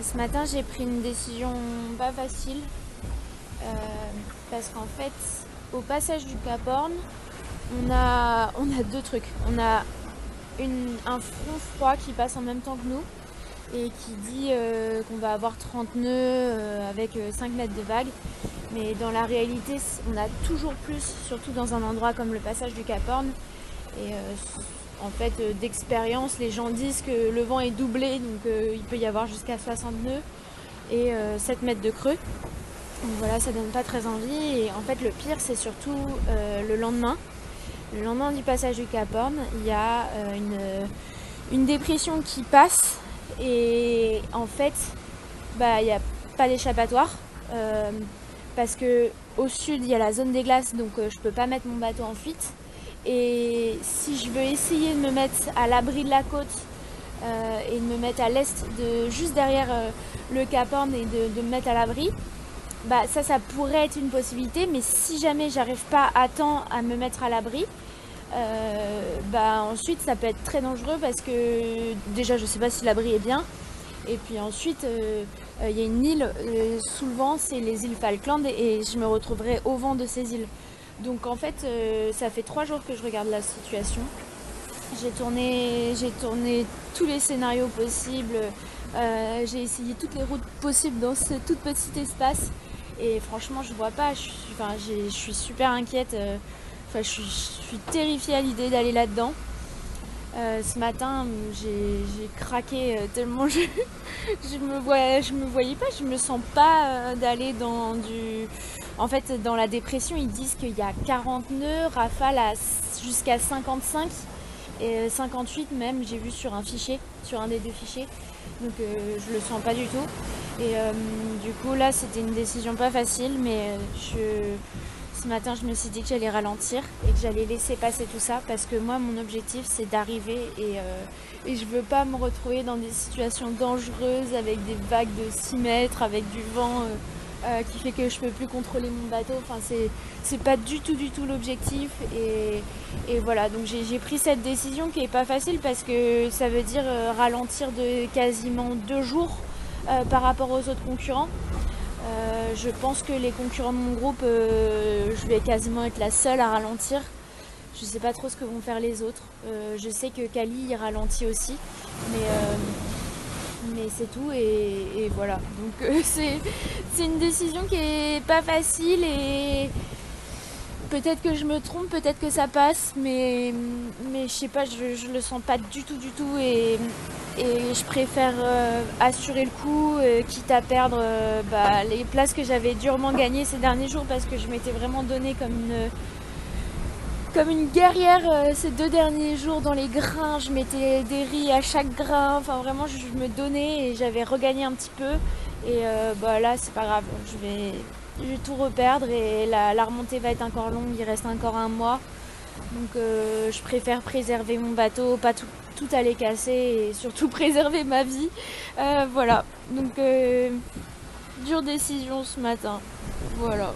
Ce matin, j'ai pris une décision pas facile parce qu'en fait, au passage du Cap Horn, on a deux trucs. On a un front froid qui passe en même temps que nous et qui dit qu'on va avoir 30 nœuds avec 5 mètres de vague. Mais dans la réalité, on a toujours plus, surtout dans un endroit comme le passage du Cap Horn. Et en fait, d'expérience, les gens disent que le vent est doublé, donc il peut y avoir jusqu'à 60 nœuds et 7 mètres de creux. Donc voilà, ça donne pas très envie. Et en fait, le pire, c'est surtout le lendemain. Le lendemain du passage du Cap Horn, il y a une dépression qui passe. Et en fait, il n'y a pas d'échappatoire. Parce que au sud, il y a la zone des glaces, donc je peux pas mettre mon bateau en fuite. Et si je veux essayer de me mettre à l'abri de la côte et de me mettre à l'est, juste derrière le Cap Horn et de me mettre à l'abri, ça pourrait être une possibilité. Mais si jamais j'arrive pas à temps à me mettre à l'abri, ensuite ça peut être très dangereux parce que déjà je sais pas si l'abri est bien. Et puis ensuite, il y a une île sous le vent, c'est les îles Falkland, et je me retrouverai au vent de ces îles. Donc en fait, ça fait 3 jours que je regarde la situation. J'ai tourné tous les scénarios possibles. J'ai essayé toutes les routes possibles dans ce tout petit espace. Et franchement, je vois pas. Je suis super inquiète. Je suis terrifiée à l'idée d'aller là-dedans. Ce matin, j'ai craqué tellement je me voyais pas, je me sens pas d'aller dans du... En fait, dans la dépression, ils disent qu'il y a 40 nœuds, rafale jusqu'à 55 et 58 même, j'ai vu sur un fichier, sur un des deux fichiers. Donc je le sens pas du tout. Et du coup, là, c'était une décision pas facile, mais ce matin, je me suis dit que j'allais ralentir et que j'allais laisser passer tout ça parce que moi, mon objectif, c'est d'arriver et je veux pas me retrouver dans des situations dangereuses avec des vagues de 6 mètres, avec du vent qui fait que je peux plus contrôler mon bateau. Enfin, c'est pas du tout l'objectif. Et voilà, donc j'ai pris cette décision qui est pas facile parce que ça veut dire ralentir de quasiment 2 jours par rapport aux autres concurrents. Je pense que les concurrents de mon groupe, je vais quasiment être la seule à ralentir. Je sais pas trop ce que vont faire les autres. Je sais que Kali il ralentit aussi, mais c'est tout et voilà. Donc c'est une décision qui est pas facile et peut-être que je me trompe, peut-être que ça passe, mais je sais pas, je le sens pas du tout et je préfère assurer le coup, quitte à perdre les places que j'avais durement gagnées ces derniers jours parce que je m'étais vraiment donné comme une guerrière ces 2 derniers jours dans les grains. Je mettais des riz à chaque grain, enfin vraiment je me donnais et j'avais regagné un petit peu. Et là c'est pas grave, je vais tout reperdre et la remontée va être encore longue, il reste encore 1 mois. Donc je préfère préserver mon bateau, pas tout aller casser et surtout préserver ma vie. Voilà, donc dure décision ce matin. Voilà.